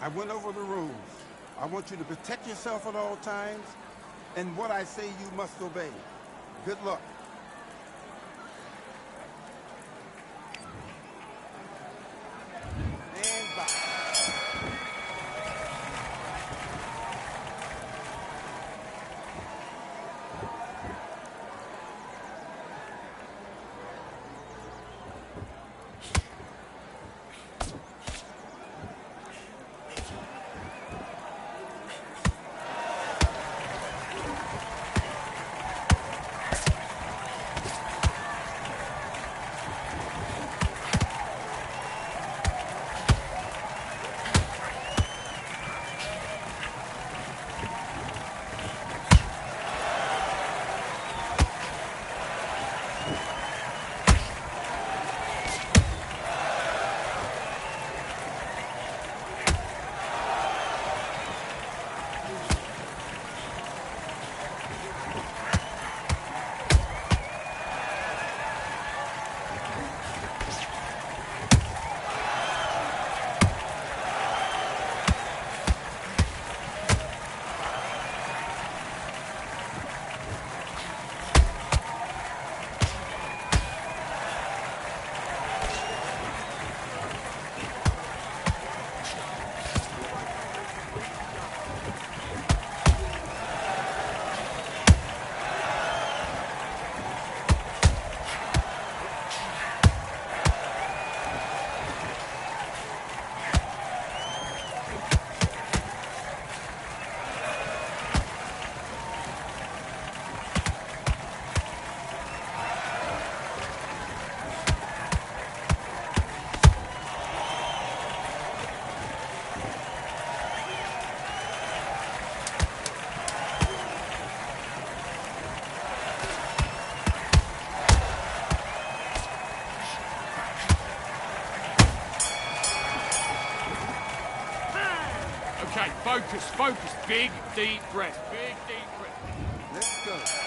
I went over the rules. I want you to protect yourself at all times, and what I say you must obey. Good luck. And bye. Okay, focus, focus. Big, deep breath. Big, deep breath. Let's go.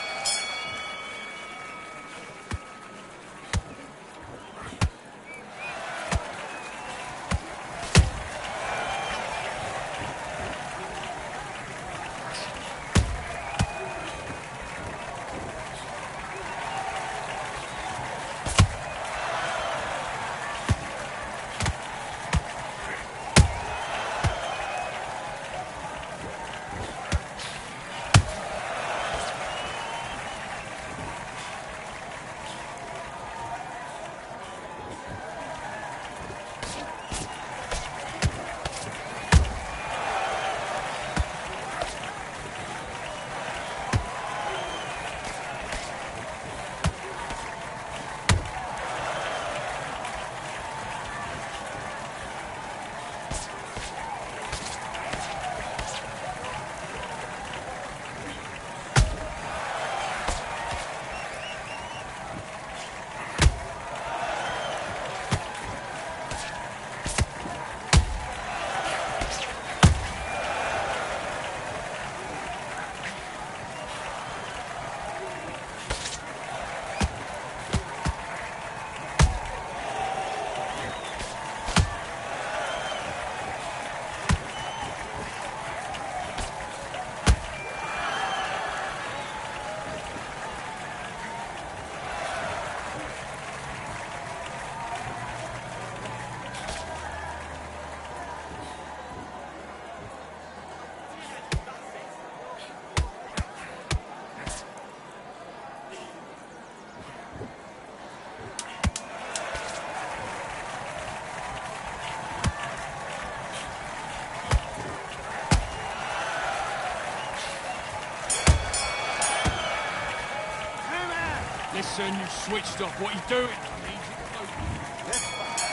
Listen, you switched off. What are you doing? I need you to focus. Let's fight.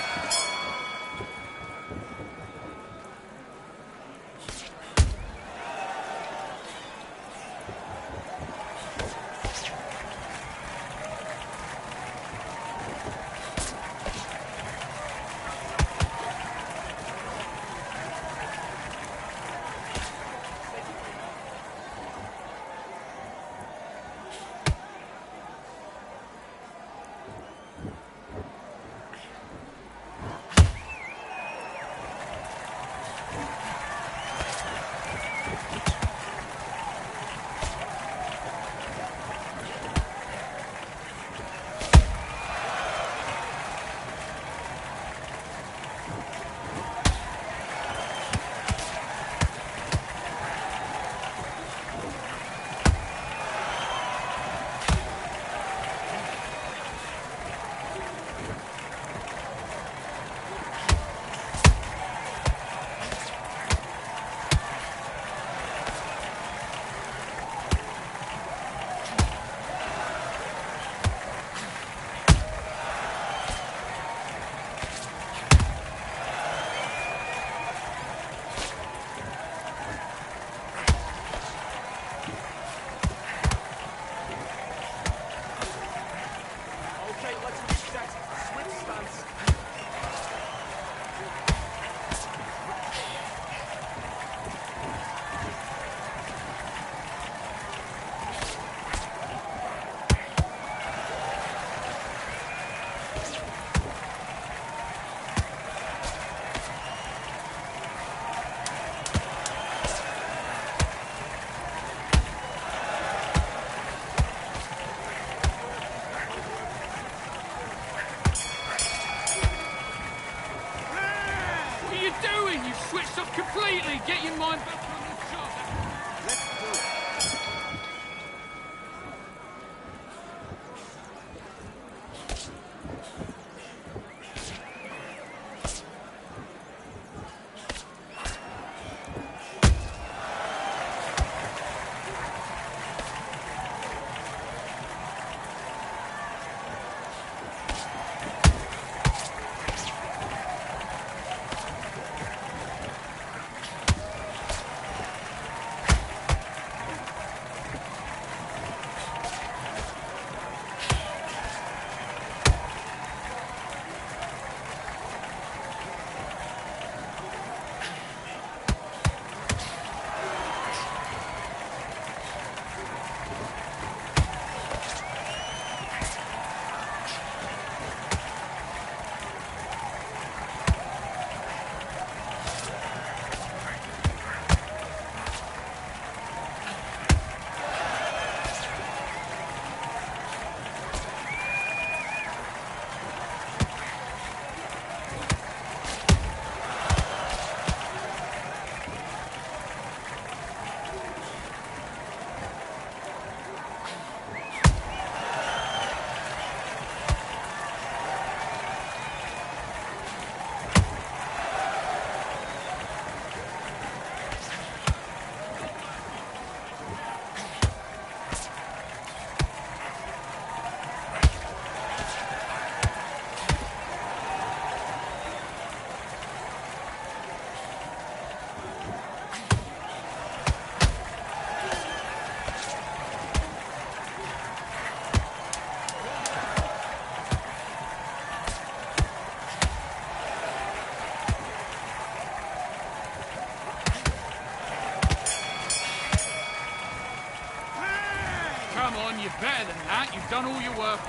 Come on, you're better than that. You've done all your work.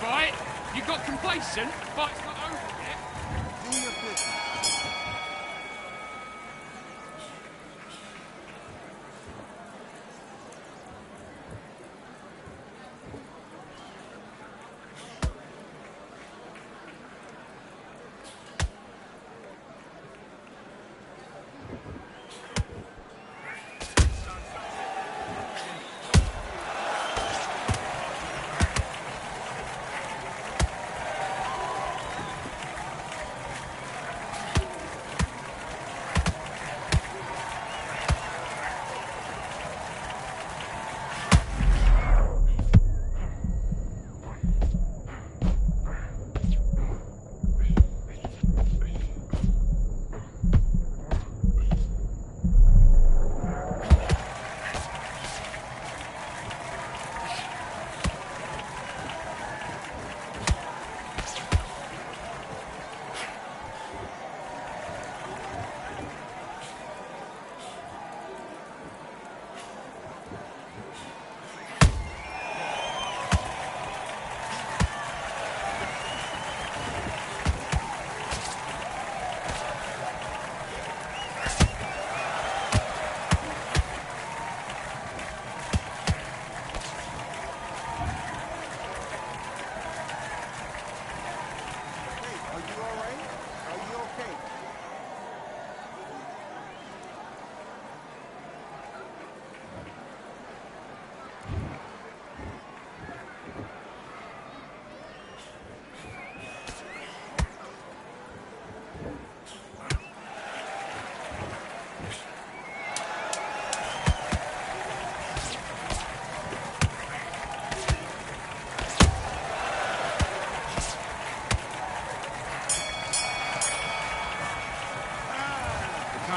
Fight? You got complacent? Fight's not over yet. Do your business.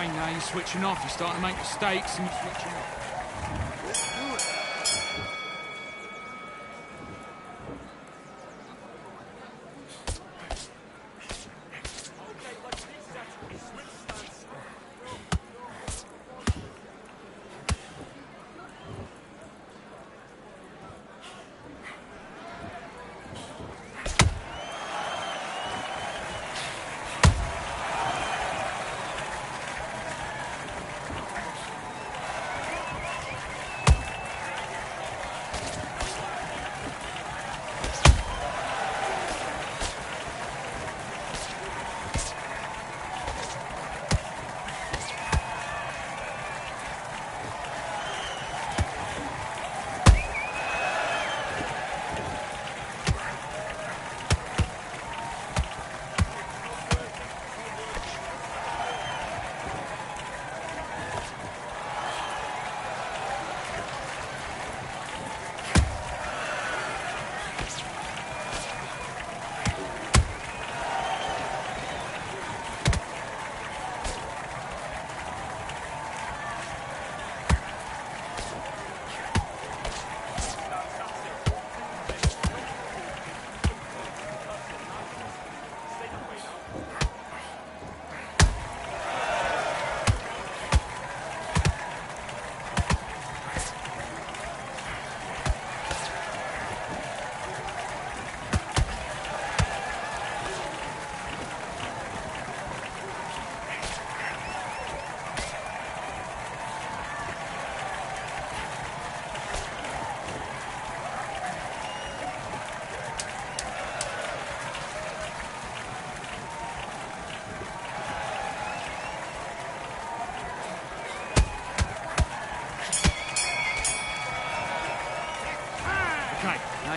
Now you're switching off, you're starting to make mistakes and you're switching off. Let's do it.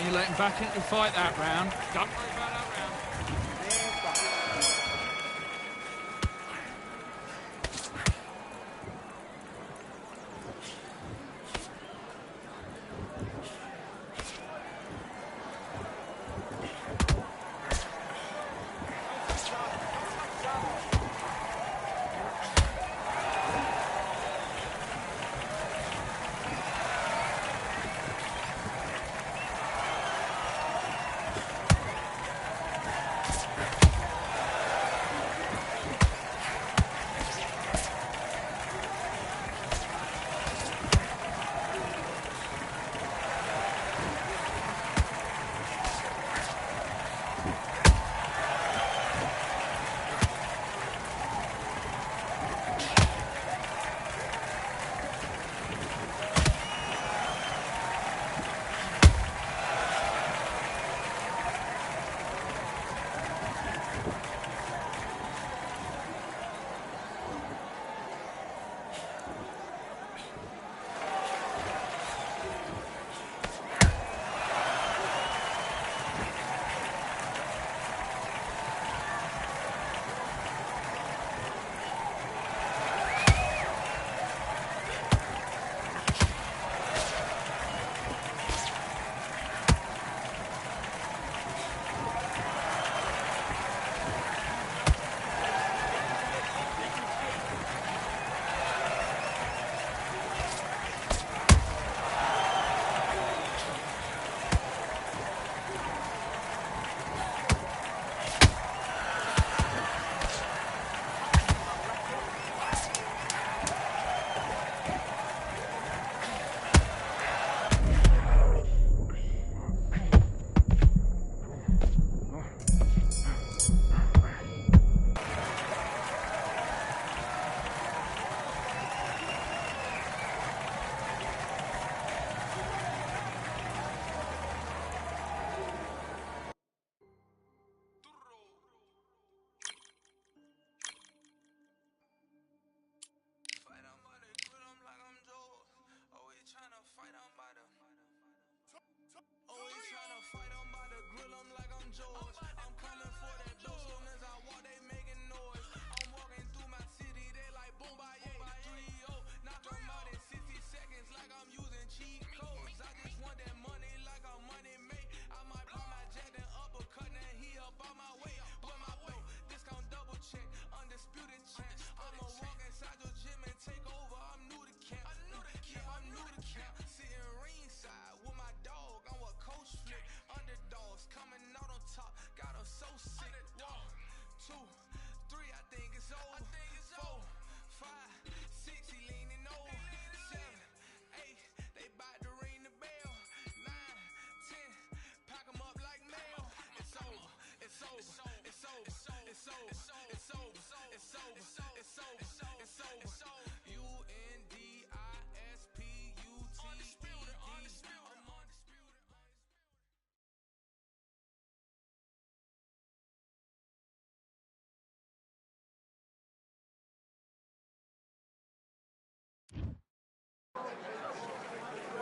you let him back into the fight that round. Don't worry about that round.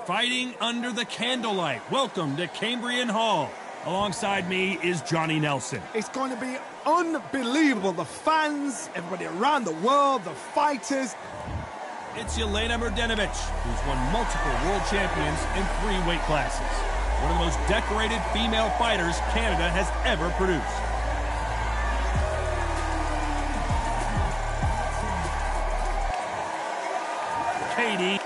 Fighting under the candlelight. Welcome to Cambrian Hall. Alongside me is Johnny Nelson. It's going to be unbelievable. The fans, everybody around the world, the fighters. It's Yelena Mrdenovic, who's won multiple world champions in 3 weight classes. One of the most decorated female fighters Canada has ever produced. Katie.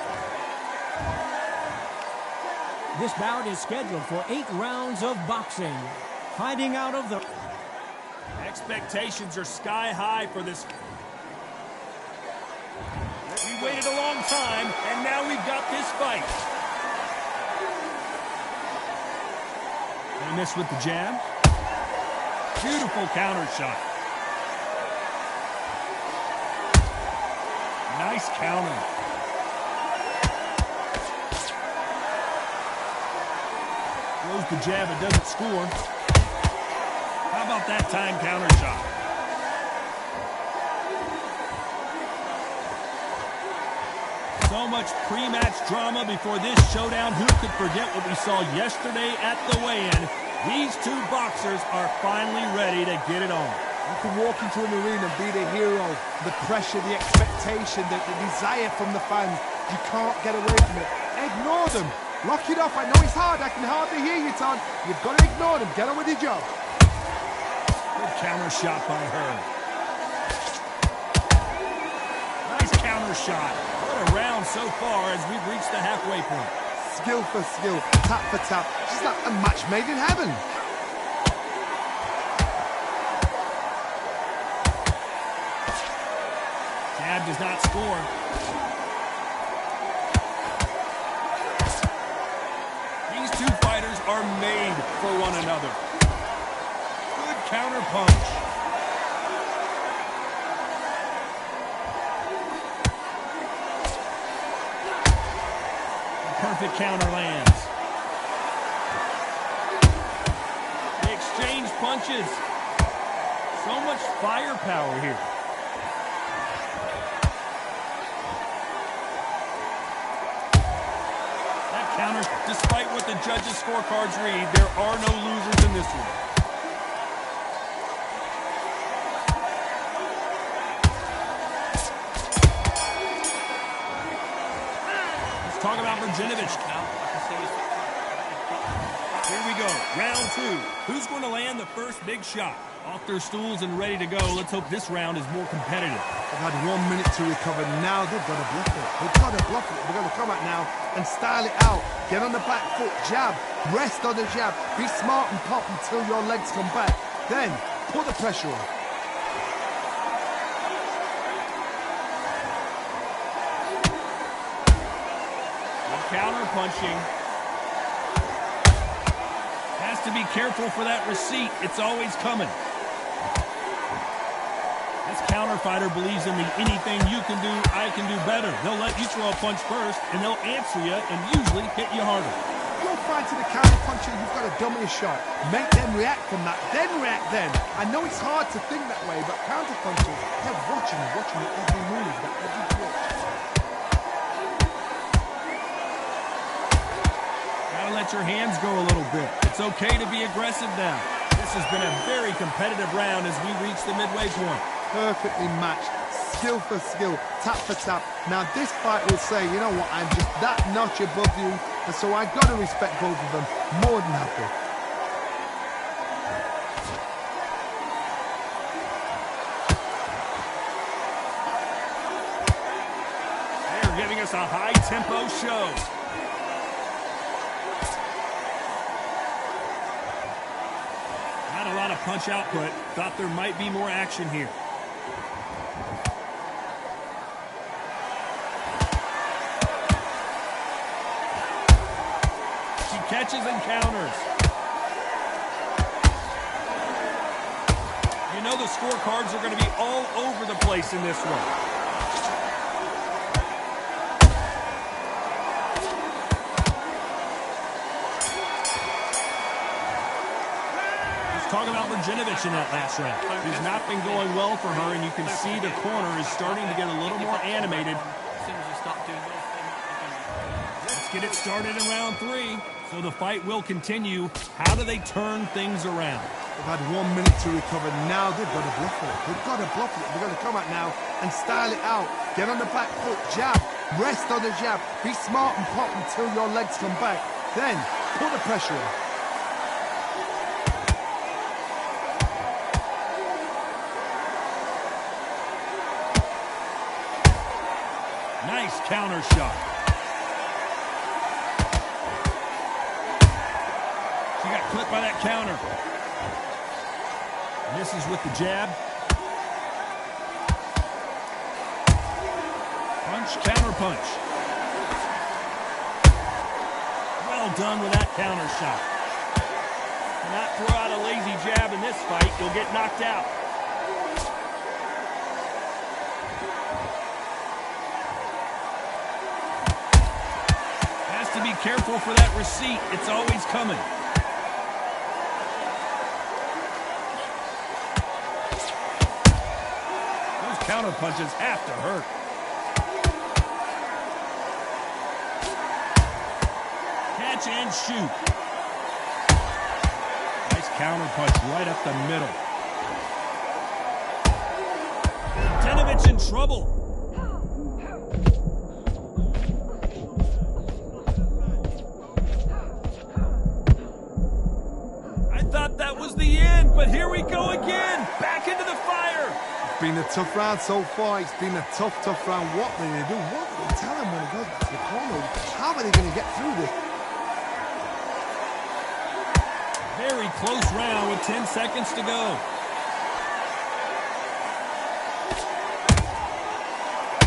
This bout is scheduled for 8 rounds of boxing. Fighting out of the... Expectations are sky high for this. We waited a long time, and now we've got this fight. And miss with the jab. Beautiful counter shot. Nice counter. Throws the jab, it doesn't score. How about that time counter shot? So much pre-match drama before this showdown. Who could forget what we saw yesterday at the weigh-in? These two boxers are finally ready to get it on. You can walk into an arena and be the hero. The pressure, the expectation, the desire from the fans. You can't get away from it. Ignore them. Lock it off. I know it's hard. I can hardly hear you, Tom. You've got to ignore them. Get on with your job. Good counter shot by her. Nice counter shot. What a round so far as we've reached the halfway point. Skill for skill, tap for tap. She's like a match made in heaven. Jab does not score. These two fighters are made for one another. Good counter punch. Perfect counter lands. They exchange punches. So much firepower here. That counter, despite what the judges' scorecards read, there are no losers in this one. Talk about Virginovich. Here we go, round two. Who's going to land the first big shot? Off their stools and ready to go. Let's hope this round is more competitive. They've had 1 minute to recover. Now they've got to bluff it. They've got to bluff it. They're going to come out now and style it out. Get on the back foot, jab, rest on the jab. Be smart and pop until your legs come back. Then, put the pressure on. Counter punching. Has to be careful for that receipt. It's always coming. This counter fighter believes in the anything you can do, I can do better. They'll let you throw a punch first, and they'll answer you and usually hit you harder. You'll find to the counter puncher, you've got to dummy a shot. Make them react from that, then react then. I know it's hard to think that way, but counter punchers, they're watching every move, that every twitch. Let your hands go a little bit. It's okay to be aggressive now. This has been a very competitive round as we reach the midway point. Perfectly matched, skill for skill, tap for tap. Now this fight will say, you know what, I'm just that notch above you, and so I've got to respect both of them more than happy. They're giving us a high-tempo show. A lot of punch output. Thought there might be more action here. She catches and counters. You know the scorecards are going to be all over the place in this one. Talk about Virginovich in that last round. It's not been going well for her, and you can see the corner is starting to get a little more animated. Let's get it started in round three. So the fight will continue. How do they turn things around? They've had 1 minute to recover. Now they've got to bluff it. They've got to bluff it. They're going to come out now and style it out. Get on the back foot, jab, rest on the jab. Be smart and pop until your legs come back. Then, put the pressure on. Nice counter shot. She got clipped by that counter. Misses with the jab. Punch, counter punch. Well done with that counter shot. Do not throw out a lazy jab in this fight. You'll get knocked out. To be careful for that receipt. It's always coming. Those counter punches have to hurt. Catch and shoot. Nice counter punch right up the middle. Denovich in trouble. I thought that was the end, but here we go again. Back into the fire. It's been a tough round so far. It's been a tough round. What are they going to do? What do they tell him when he goes back to the corner? How are they going to get through this? Very close round with 10 seconds to go.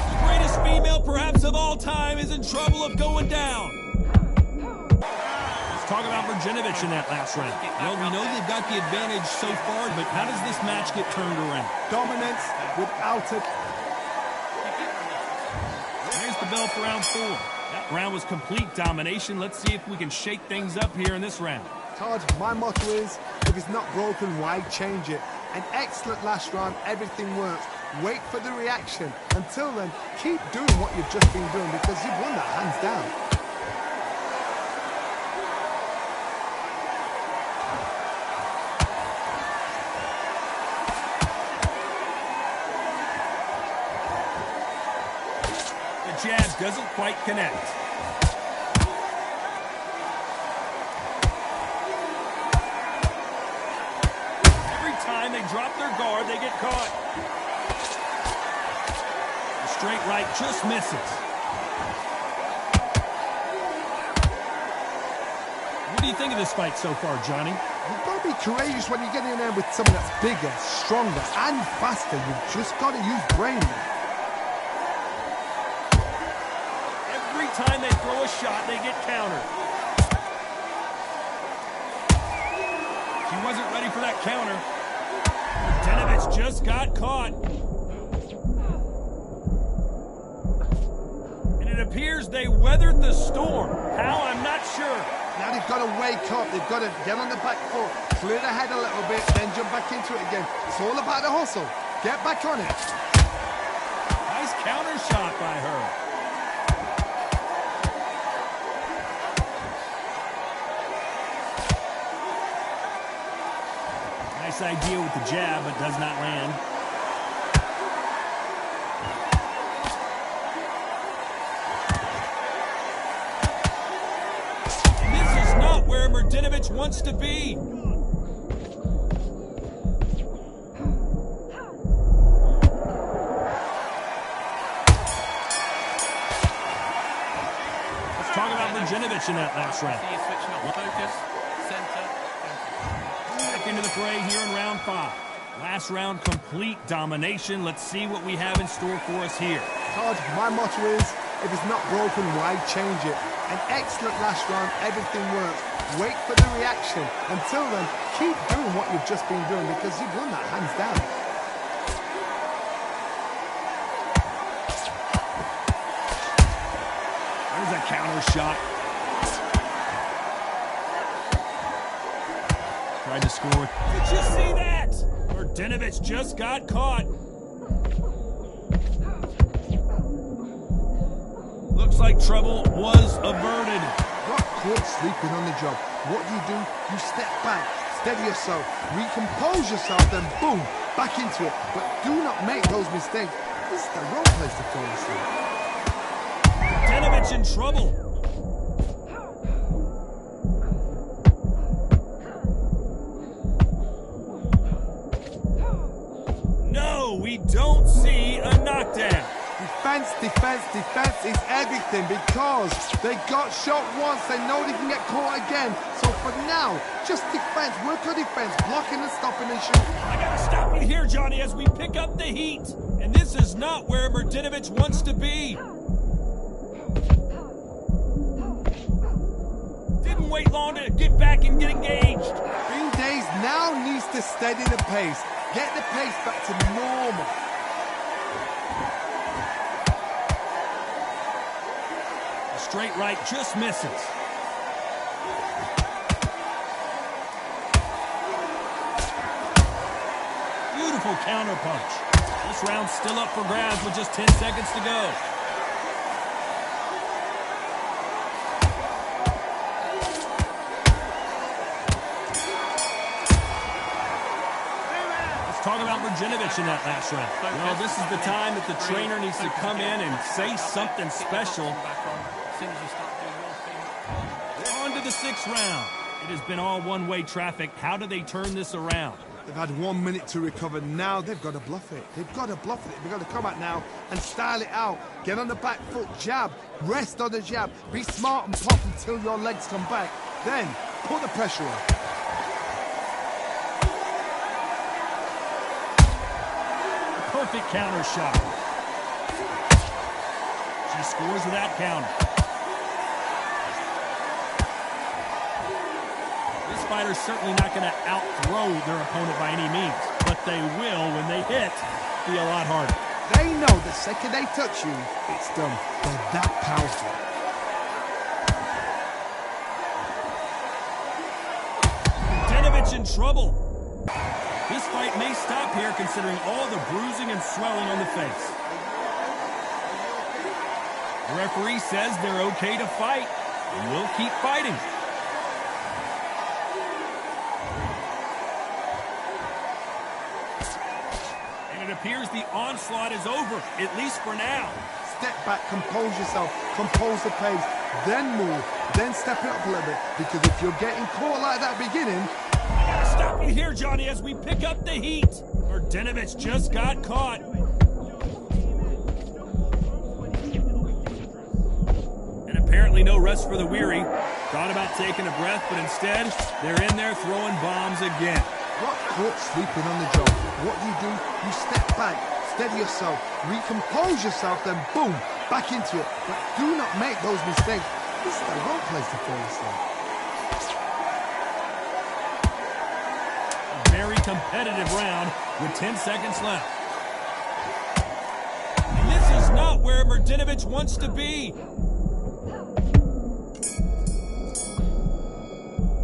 The greatest female perhaps of all time is in trouble of going down. Let's talk about Marjanovic in that last round. Well, we know they've got the advantage so far, but how does this match get turned around? Dominance without it. Here's the bell for round 4. That round was complete domination. Let's see if we can shake things up here in this round. Todd, my motto is, if it's not broken, why change it? An excellent last round, everything works. Wait for the reaction. Until then, keep doing what you've just been doing because you've won that hands down. The jab doesn't quite connect. They drop their guard, they get caught. The straight right just misses. What do you think of this fight so far, Johnny? You've got to be courageous when you get in there with someone that's bigger, stronger, and faster. You've just got to use brain. Every time they throw a shot, they get countered. He wasn't ready for that counter. Denovich just got caught. And it appears they weathered the storm. How? I'm not sure. Now they've got to wake up. They've got to get on the back foot, clear the head a little bit, then jump back into it again. It's all about the hustle. Get back on it. Nice counter shot by her. Nice idea with the jab, but does not land. This is not where Marjanovic wants to be. Let's talk about Marjanovic in that last round. Focus, center. Into the fray here in round 5. Last round, complete domination. Let's see what we have in store for us here. Todd, my motto is, if it's not broken, why change it? An excellent last round, everything works. Wait for the reaction. Until then, keep doing what you've just been doing because you've won that hands down. There's a counter shot. Tried to score. Did you see that? Marjanovic just got caught. Looks like trouble was averted. Not caught sleeping on the job. What do? You step back, steady yourself, recompose yourself, then boom, back into it. But do not make those mistakes. This is the wrong place to fall asleep. Denovich in trouble. No, we don't see a knockdown. Defense, defense, defense is everything because they got shot once, they know they can get caught again. So for now, just defense, work on defense, blocking and stopping and shooting. I gotta stop you here, Johnny, as we pick up the heat. And this is not where Marjanovic wants to be. Didn't wait long to get back and get engaged. Green Days now needs to steady the pace, get the pace back to normal. Straight right just misses. Beautiful counter punch. This round's still up for grabs with just 10 seconds to go. Verjinovich in that last round. Well, this is the time that the trainer needs to come in and say something special. On to the 6th round. It has been all one-way traffic. How do they turn this around? They've had 1 minute to recover. Now they've got to bluff it. They've got to bluff it. They've got to come out now and style it out. Get on the back foot, jab, rest on the jab. Be smart and pop until your legs come back. Then put the pressure on. Perfect counter shot. She scores with that counter. This fighter's certainly not going to out-throw their opponent by any means, but they will, when they hit, be a lot harder. They know the second they touch you, it's done. They're that powerful. Verjinovich in trouble. This fight may stop here considering all the bruising and swelling on the face. The referee says they're okay to fight, and we'll keep fighting. And it appears the onslaught is over, at least for now. Step back, compose yourself, compose the pace, then move, then step it up a little bit. Because if you're getting caught like that beginning, I gotta stop you here, Johnny, as we pick up the heat. Verjinovich just got caught. And apparently no rest for the weary. Thought about taking a breath, but instead, they're in there throwing bombs again. got caught sleeping on the job. What do? You step back, steady yourself, recompose yourself, then boom, back into it. But do not make those mistakes. This is the wrong place to throw yourself. A very competitive round with 10 seconds left. And this is not where Verjinovich wants to be.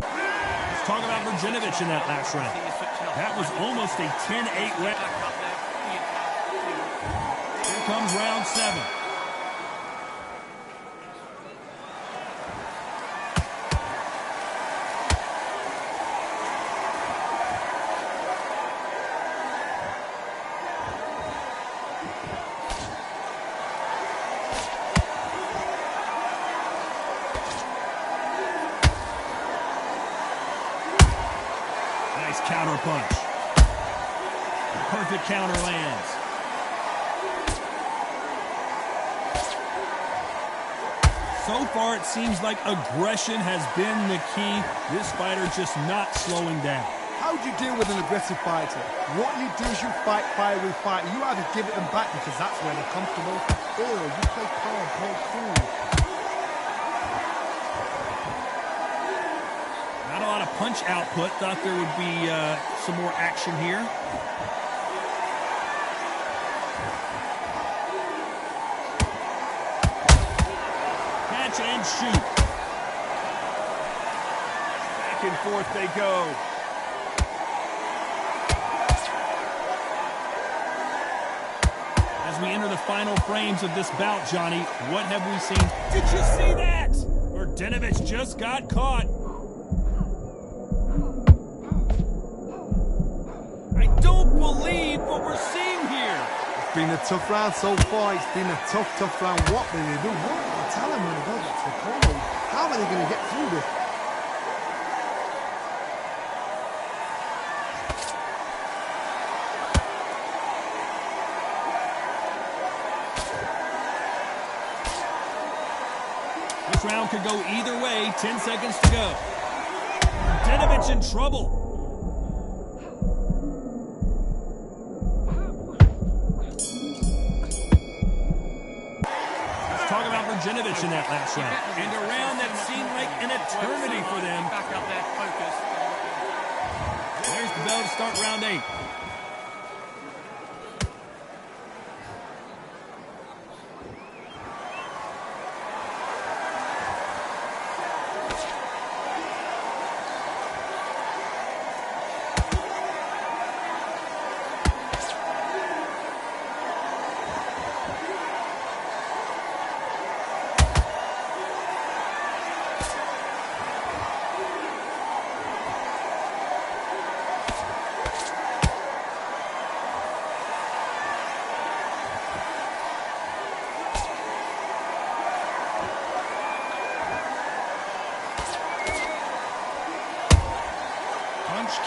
Let's talk about Verjinovich in that last round. That was almost a 10-8 round. Here comes round 7. Nice counter punch. Perfect counter lands. So far, it seems like aggression has been the key. This fighter just not slowing down. How do you deal with an aggressive fighter? What you do is you fight fire with fight. You either give it them back because that's where they're comfortable, or you play calm, play cool. Not a lot of punch output. Thought there would be some more action here. Catch and shoot. Back and forth they go. As we enter the final frames of this bout, Johnny, what have we seen? Did you see that? Verjinovich just got caught. I don't believe what we're seeing here. It's been a tough round so far. It's been a tough round. What will they do? What will they tell them when they go back to the corner? How are they going to get through this? This round could go either way. 10 seconds to go. Verjinovich in trouble. Talk about Verjinovich in that last round. And a round that seemed like an eternity for them. Back up there, focus. There's the bell to start round 8.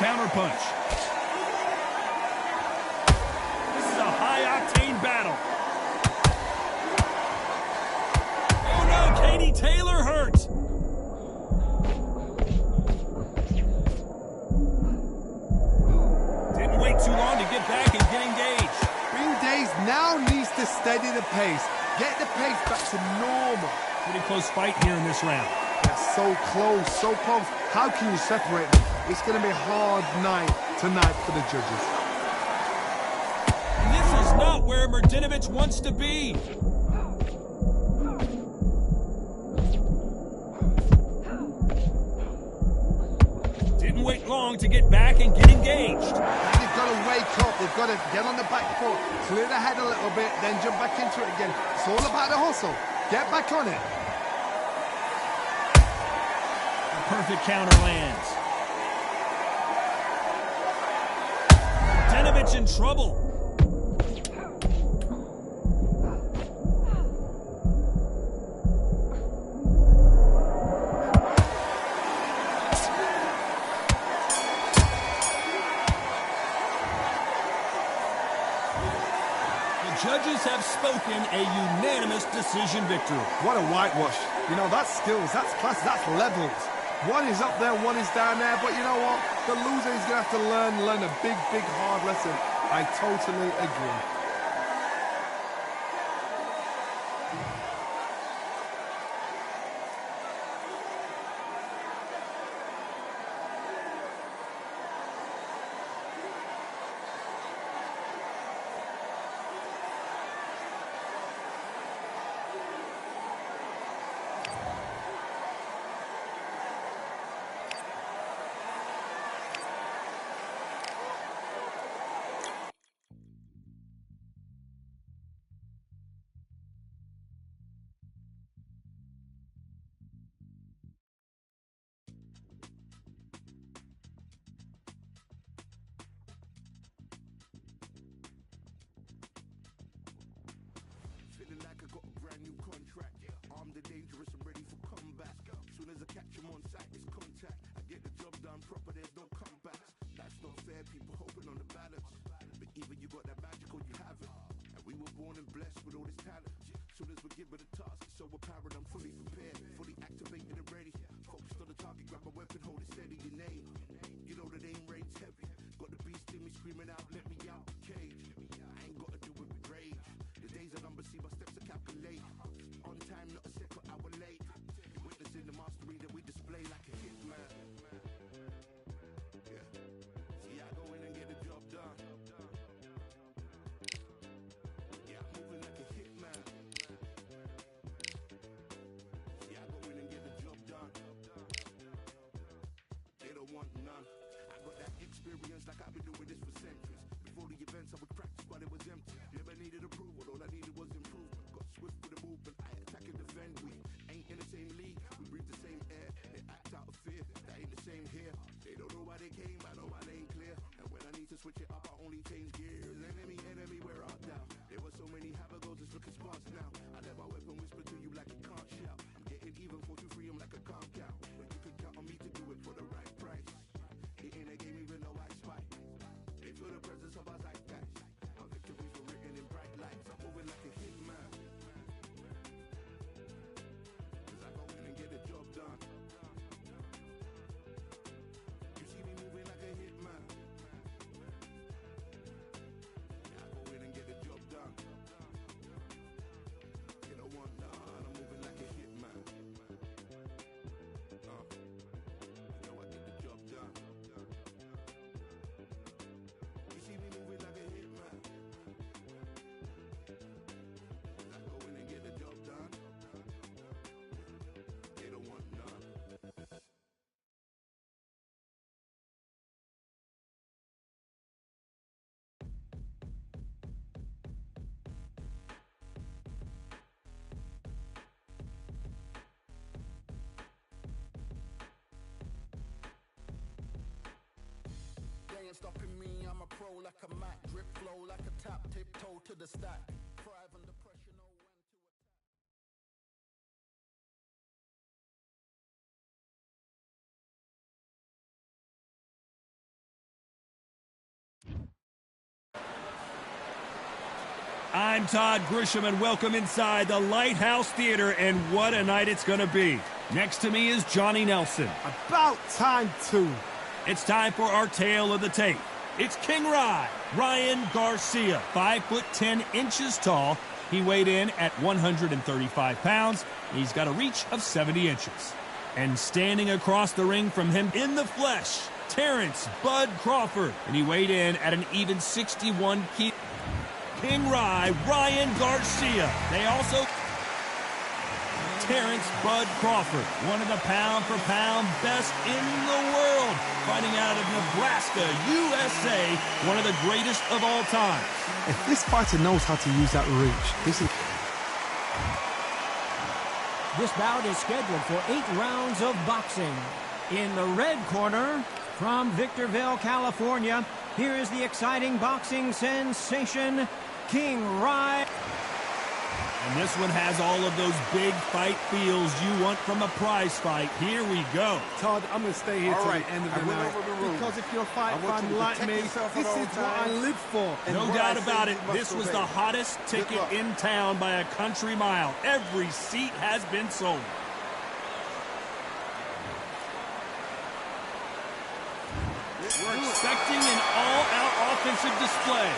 counterpunch. This is a high-octane battle. Oh no, Katie Taylor hurt. Didn't wait too long to get back and get engaged. Green Days now needs to steady the pace. Get the pace back to normal. Pretty close fight here in this round. They're so close, so close. How can you separate them? It's going to be a hard night tonight for the judges. And this is not where Mrdinovic wants to be. Didn't wait long to get back and get engaged. They've got to wake up. They've got to get on the back foot, clear the head a little bit, then jump back into it again. It's all about the hustle. Get back on it. A perfect counter lands. Mrdinovic in trouble. Judges have spoken a unanimous decision victory. What a whitewash. You know, that's skills, that's class, that's levels. One is up there, one is down there, but you know what? The loser is going to have to learn a big, big, hard lesson. I totally agree. ain't stopping me, I'm a pro like a Mac. Drip flow like a tap, tiptoe to the stack. Thrive under pressure, no I'm Todd Grisham, and welcome inside the Lighthouse Theater, and what a night it's going to be. Next to me is Johnny Nelson. About time, too. It's time for our tale of the tape. It's King Ryan Garcia, 5 foot 10 inches tall. He weighed in at 135 pounds. He's got a reach of 70 inches. And standing across the ring from him in the flesh, Terrence Bud Crawford. And he weighed in at an even 61 kilos. King Ryan Garcia. They also... Terrence Bud Crawford, one of the pound-for-pound best in the world, fighting out of Nebraska, USA, one of the greatest of all time. If this fighter knows how to use that reach, this bout is scheduled for 8 rounds of boxing. In the red corner, from Victorville, California, here is the exciting boxing sensation, King Ryan. And this one has all of those big fight feels you want from a prize fight. Here we go. Todd, I'm going to stay here till right, the end of I the went night. over the rules. Because if you're a fight I want fan you to like protect me, yourself this at all is what I times. live for. And No what doubt I say about you it. must This was obey. the hottest ticket luck. in town by a country mile. Every seat has been sold. We're expecting an all-out offensive display.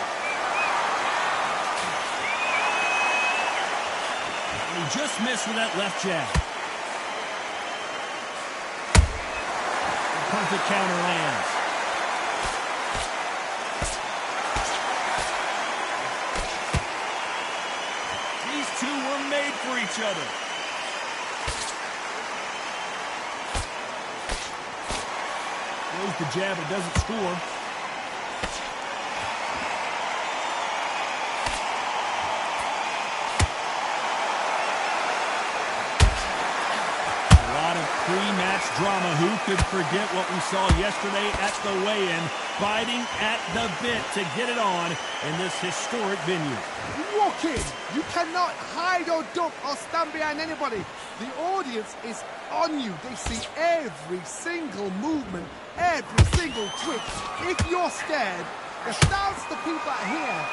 And he just missed with that left jab. The perfect counter lands. These two were made for each other. Throws the jab, it doesn't score. A lot of pre-match drama. Who could forget what we saw yesterday at the weigh-in, fighting at the bit to get it on in this historic venue. Walk in. You cannot hide or duck or stand behind anybody. The audience is on you. They see every single movement, every single twitch. If you're scared, the thousands of people out here...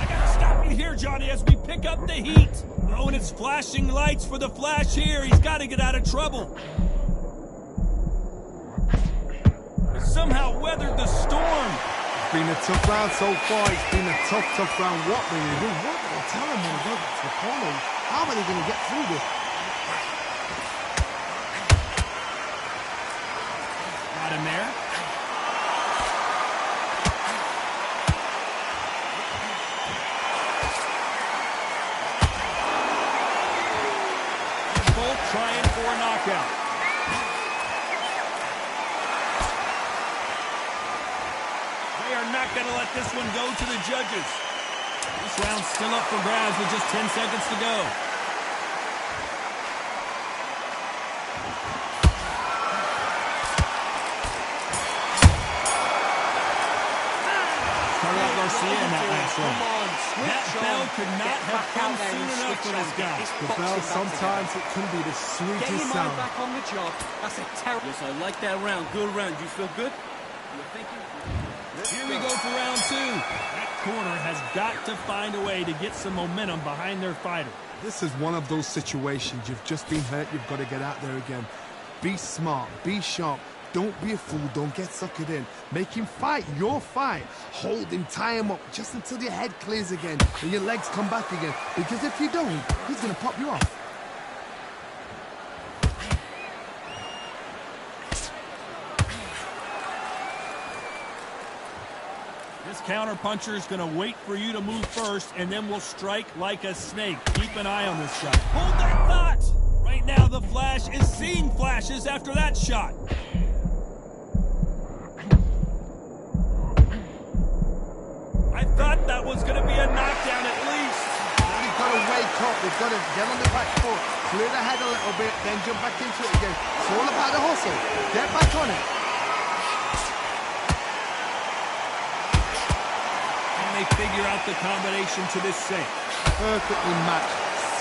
I gotta stop you here, Johnny, as we pick up the heat. Oh, and it's flashing lights for the Flash here. He's got to get out of trouble. He somehow weathered the storm. It's been a tough round so far. It's been a tough round. What will they do? What will they tell them when they go to the corner? How are they going to get through this? Got him there. Both trying for a knockout. They are not going to let this one go to the judges. This round's still up for grabs with just 10 seconds to go. Garcia in that last one. That bell could not have come soon enough for this guy. The bell, sometimes it can be the Get sweetest your mind sound. back on the job. That's a terrible... Yes, I like that round. Good round. You feel good? You're thinking? Here we go for round 2. That corner has got to find a way to get some momentum behind their fighter. This is one of those situations. You've just been hurt. You've got to get out there again. Be smart. Be sharp. Don't be a fool. Don't get suckered in. Make him fight your fight. Hold him, tie him up, just until your head clears again and your legs come back again. Because if you don't, he's going to pop you off. This counter-puncher is going to wait for you to move first, and then will strike like a snake. Keep an eye on this shot. Hold that thought! Right now, the Flash is seeing flashes after that shot. I thought that was going to be a knockdown at least. They've got to wake up. They've got to get on the back foot, clear the head a little bit, then jump back into it again. It's all about the hustle. Get back on it. And they figure out the combination to this sink. Perfectly matched.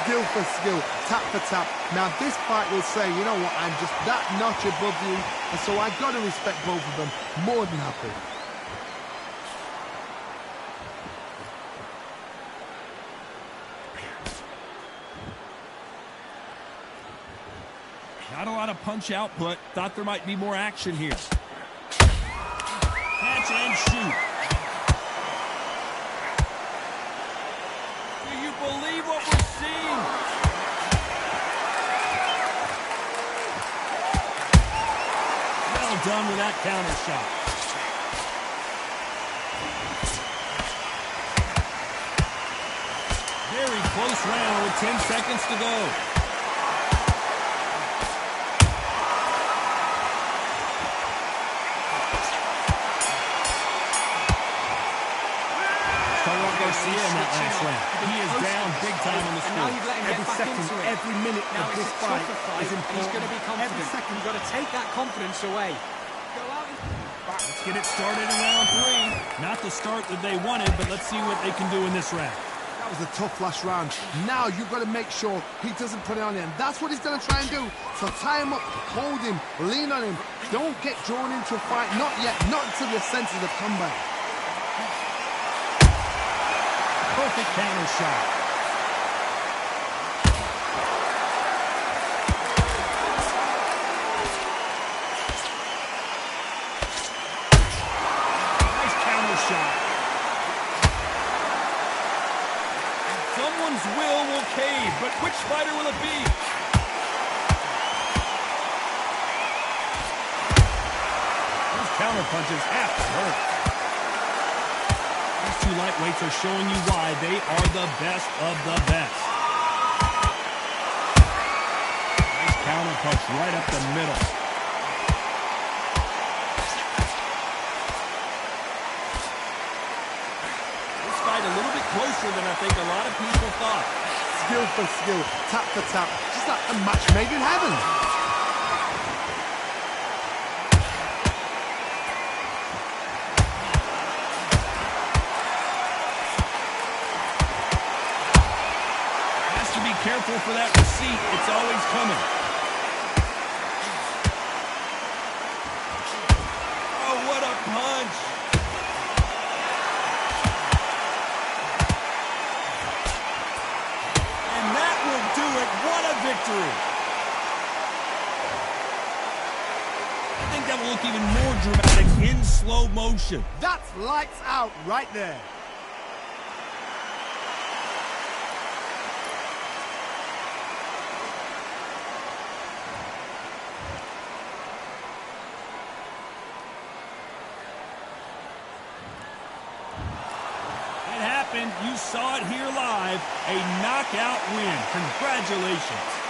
Skill for skill, tap for tap. Now this fight will say, you know what, I'm just that notch above you, and so I've got to respect both of them. More than happy. Not a lot of punch output. Thought there might be more action here. Catch and shoot. Do you believe what we're seeing? Well done with that counter shot. Very close round with 10 seconds to go. Garcia in that last round. He is down big time on the score. Every second, every minute of this fight is important. He's going to be confident. Every second. You've got to take that confidence away. Let's get it started in round 3. Not the start that they wanted, but let's see what they can do in this round. That was a tough last round. Now you've got to make sure he doesn't put it on him. That's what he's going to try and do. So tie him up, hold him, lean on him. Don't get drawn into a fight. Not yet. Not until your senses have come back. Perfect counter shot. Nice counter shot. Someone's will cave, but which fighter will it be? Those counter punches have to hurt. These two lightweights are showing you why they are the best of the best. Nice counter punch right up the middle. This fight a little bit closer than I think a lot of people thought. Skill for skill, tap for tap, just like a match made in heaven. Careful for that receipt. It's always coming. Oh, what a punch. And that will do it. What a victory. I think that will look even more dramatic in slow motion. That's lights out right there. You saw it here live, a knockout win. Congratulations.